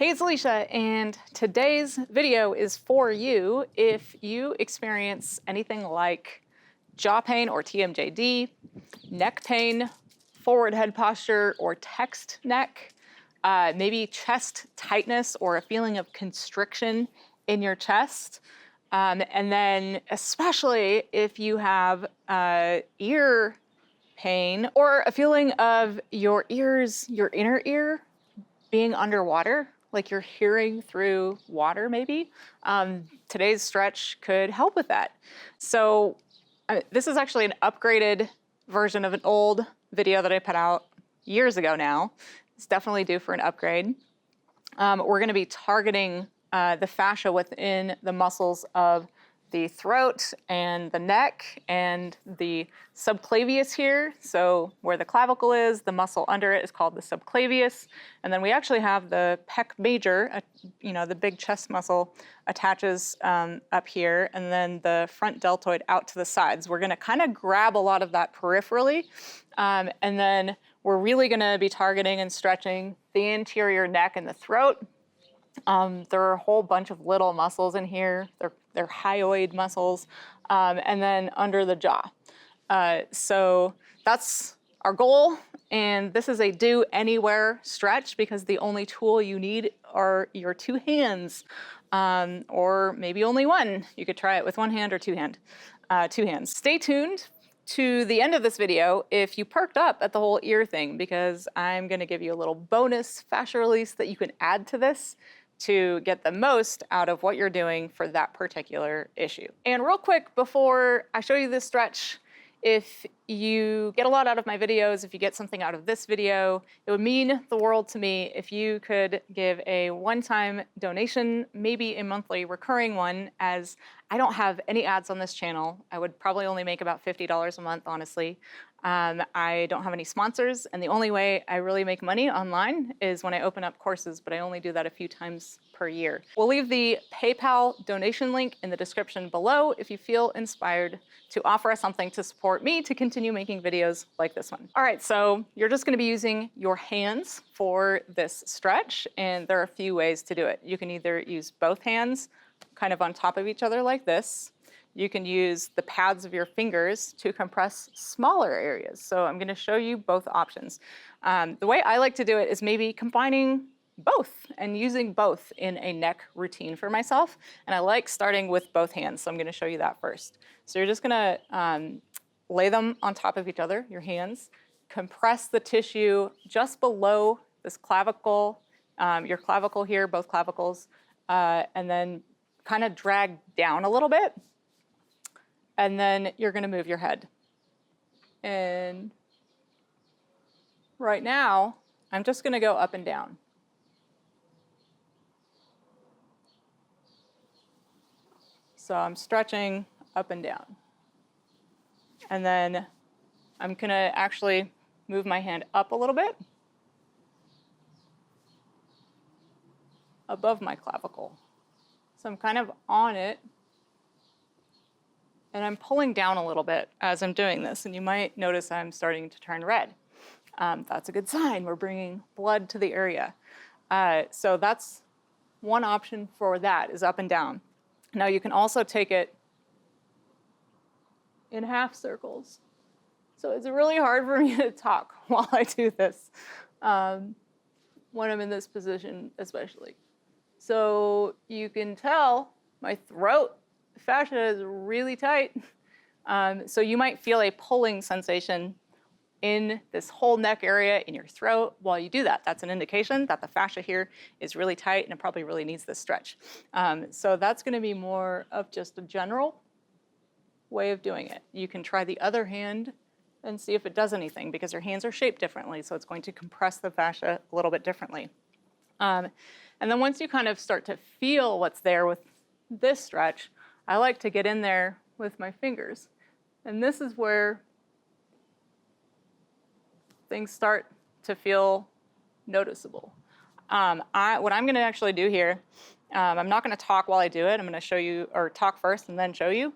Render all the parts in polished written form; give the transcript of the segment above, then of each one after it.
Hey, it's Alicia, and today's video is for you if you experience anything like jaw pain or TMJD, neck pain, forward head posture or text neck, maybe chest tightness or a feeling of constriction in your chest, and then especially if you have ear pain or a feeling of your ears, your inner ear, being underwater, like you're hearing through water maybe. Today's stretch could help with that. So this is actually an upgraded version of an old video that I put out years ago now. It's definitely due for an upgrade. We're gonna be targeting the fascia within the muscles of the throat and the neck and the subclavius here. So where the clavicle is, the muscle under it is called the subclavius. And then we actually have the pec major, the big chest muscle attaches up here, and then the front deltoid out to the sides. We're gonna kind of grab a lot of that peripherally. And then we're really gonna be targeting and stretching the anterior neck and the throat. There are a whole bunch of little muscles in here. They're hyoid muscles, and then under the jaw. So that's our goal, and this is a do anywhere stretch because the only tool you need are your two hands, or maybe only one. You could try it with one hand or two hands. Stay tuned to the end of this video if you perked up at the whole ear thing, because I'm gonna give you a little bonus fascia release that you can add to this to get the most out of what you're doing for that particular issue. And real quick, before I show you this stretch, if you get a lot out of my videos, if you get something out of this video, it would mean the world to me if you could give a one-time donation, maybe a monthly recurring one, as I don't have any ads on this channel. I would probably only make about $50 a month, honestly. I don't have any sponsors, and the only way I really make money online is when I open up courses, but I only do that a few times per year. We'll leave the PayPal donation link in the description below if you feel inspired to offer us something to support me to continue making videos like this one. All right, so you're just gonna be using your hands for this stretch, and there are a few ways to do it. You can either use both hands kind of on top of each other like this. You can use the pads of your fingers to compress smaller areas. So I'm gonna show you both options. The way I like to do it is maybe combining both and using both in a neck routine for myself. And I like starting with both hands, so I'm gonna show you that first. So you're just gonna lay them on top of each other, your hands, compress the tissue just below this clavicle, your clavicle here, both clavicles, and then kind of drag down a little bit. And then you're gonna move your head. And right now, I'm just gonna go up and down. So I'm stretching up and down. And then I'm gonna actually move my hand up a little bit above my clavicle. So I'm kind of on it, and I'm pulling down a little bit as I'm doing this, and you might notice I'm starting to turn red. That's a good sign. We're bringing blood to the area. So that's one option for that, is up and down. Now you can also take it in half circles. So it's really hard for me to talk while I do this, when I'm in this position especially. So you can tell my throat fascia is really tight. So you might feel a pulling sensation in this whole neck area in your throat while you do that. That's an indication that the fascia here is really tight and it probably really needs this stretch. So that's gonna be more of just a general way of doing it. You can try the other hand and see if it does anything, because your hands are shaped differently, so it's going to compress the fascia a little bit differently. And then once you kind of start to feel what's there with this stretch, I like to get in there with my fingers. And this is where things start to feel noticeable. What I'm gonna actually do here, I'm not gonna talk while I do it, I'm gonna show you, or talk first and then show you,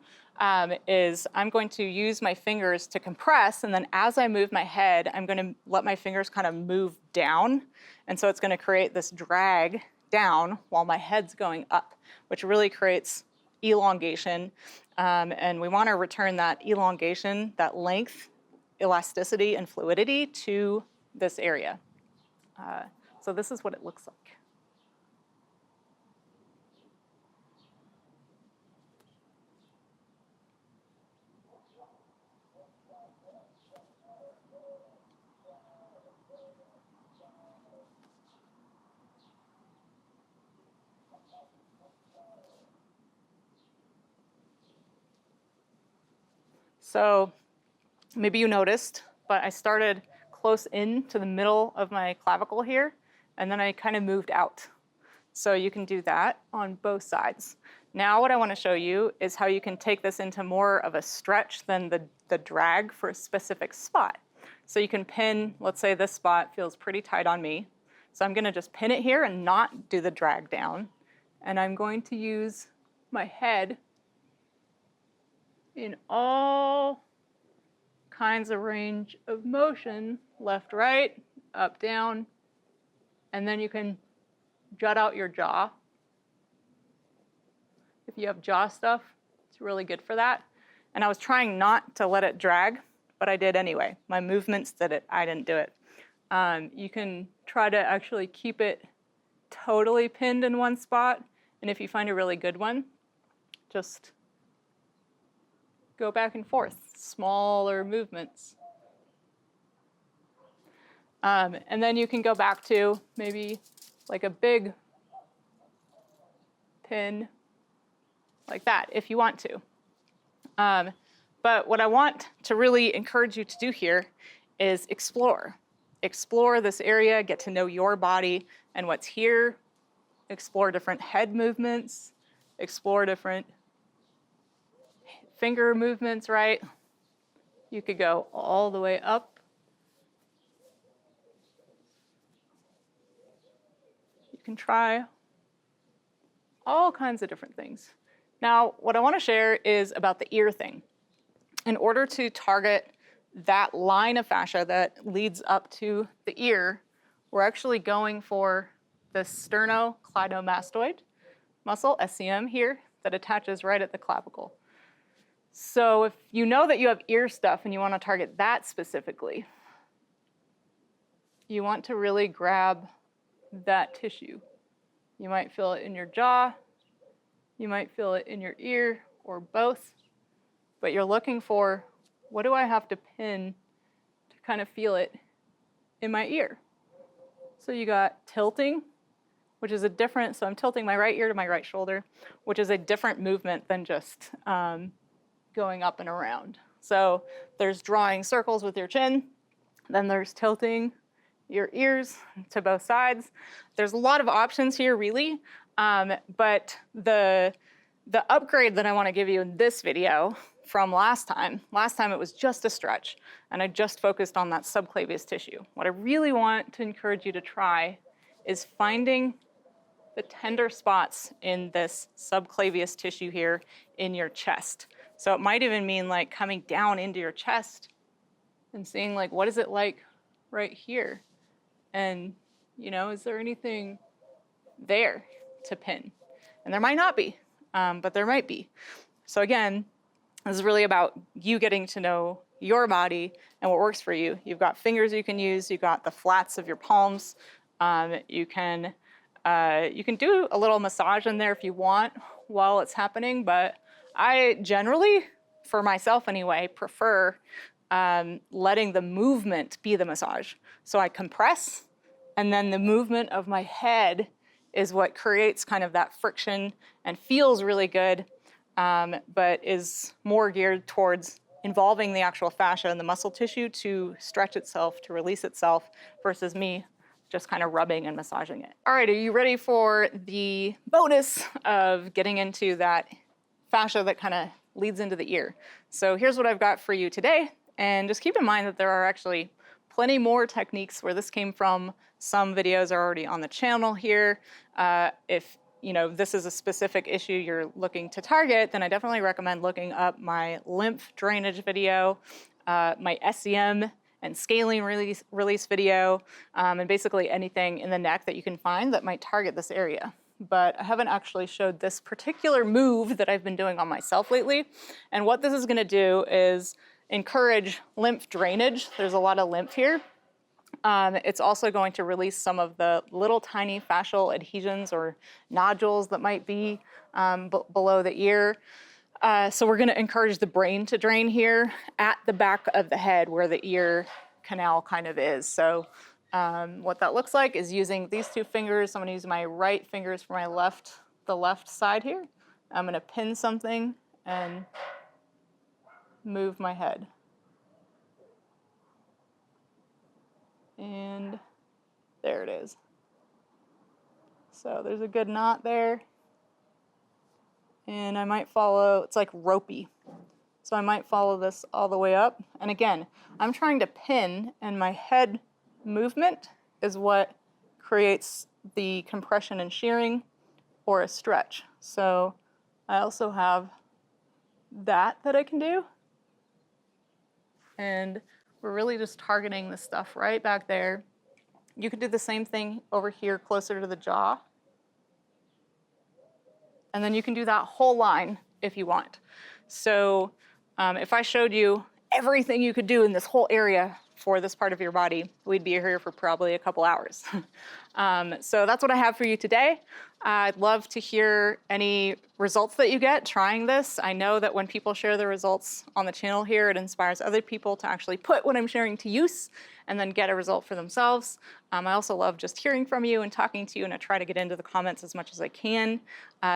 is I'm going to use my fingers to compress, and then as I move my head, I'm gonna let my fingers kind of move down, and so it's gonna create this drag down while my head's going up, which really creates elongation. And we want to return that elongation, that length, elasticity, and fluidity to this area. So this is what it looks like. So maybe you noticed, but I started close in to the middle of my clavicle here, and then I kind of moved out. So you can do that on both sides. Now what I want to show you is how you can take this into more of a stretch than the drag for a specific spot. So you can pin, let's say this spot feels pretty tight on me. So I'm going to just pin it here and not do the drag down. And I'm going to use my head in all kinds of range of motion, left, right, up, down, and then you can jut out your jaw. If you have jaw stuff, it's really good for that. And I was trying not to let it drag, but I did anyway. My movements did it, I didn't do it. You can try to actually keep it totally pinned in one spot, and if you find a really good one, just go back and forth, smaller movements. And then you can go back to maybe like a big pin like that if you want to. But what I want to really encourage you to do here is explore. Explore this area, get to know your body and what's here, explore different head movements, explore different finger movements, right? You could go all the way up. You can try all kinds of different things. Now, what I want to share is about the ear thing. In order to target that line of fascia that leads up to the ear, we're actually going for the sternocleidomastoid muscle, SCM here, that attaches right at the clavicle. So if you know that you have ear stuff and you want to target that specifically, you want to really grab that tissue. You might feel it in your jaw, you might feel it in your ear, or both, but you're looking for, what do I have to pin to kind of feel it in my ear? So you got tilting, which is a different, so I'm tilting my right ear to my right shoulder, which is a different movement than just going up and around. So there's drawing circles with your chin, then there's tilting your ears to both sides. There's a lot of options here, really, but the upgrade that I want to give you in this video from last time it was just a stretch, and I just focused on that subclavius tissue. What I really want to encourage you to try is finding the tender spots in this subclavius tissue here in your chest. So it might even mean like coming down into your chest and seeing like, what is it like right here? And, you know, is there anything there to pin? And there might not be, but there might be. So again, this is really about you getting to know your body and what works for you. You've got fingers you can use, you've got the flats of your palms. You can do a little massage in there if you want while it's happening, but I generally, for myself anyway, prefer letting the movement be the massage. So I compress, and then the movement of my head is what creates kind of that friction and feels really good, but is more geared towards involving the actual fascia and the muscle tissue to stretch itself, to release itself, versus me just kind of rubbing and massaging it. All right, are you ready for the bonus of getting into that fascia that kind of leads into the ear? So here's what I've got for you today, and just keep in mind that there are actually plenty more techniques where this came from. Some videos are already on the channel here. If you know this is a specific issue you're looking to target, then I definitely recommend looking up my lymph drainage video, my SCM and scalene release video, and basically anything in the neck that you can find that might target this area. But I haven't actually showed this particular move that I've been doing on myself lately. And what this is going to do is encourage lymph drainage. There's a lot of lymph here. It's also going to release some of the little tiny fascial adhesions or nodules that might be below the ear. So we're going to encourage the brain to drain here at the back of the head where the ear canal kind of is. So what that looks like is using these two fingers. I'm going to use my right fingers for the left side here. I'm going to pin something and move my head. And there it is. So there's a good knot there. And I might follow, it's like ropey. So I might follow this all the way up. And again, I'm trying to pin, and my head movement is what creates the compression and shearing or a stretch. So I also have that I can do. And we're really just targeting the stuff right back there. You can do the same thing over here closer to the jaw. And then you can do that whole line if you want. So if I showed you everything you could do in this whole area for this part of your body, we'd be here for probably a couple hours. So that's what I have for you today. I'd love to hear any results that you get trying this. I know that when people share the results on the channel here, it inspires other people to actually put what I'm sharing to use and then get a result for themselves. I also love just hearing from you and talking to you, and I try to get into the comments as much as I can.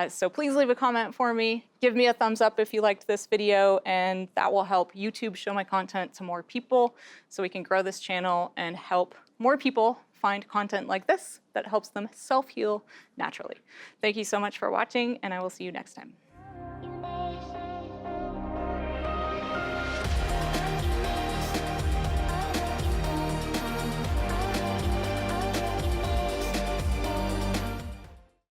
So please leave a comment for me. Give me a thumbs up if you liked this video, and that will help YouTube show my content to more people so we can grow this channel and help more people find content like this that helps them self-heal naturally. Thank you so much for watching, and I will see you next time.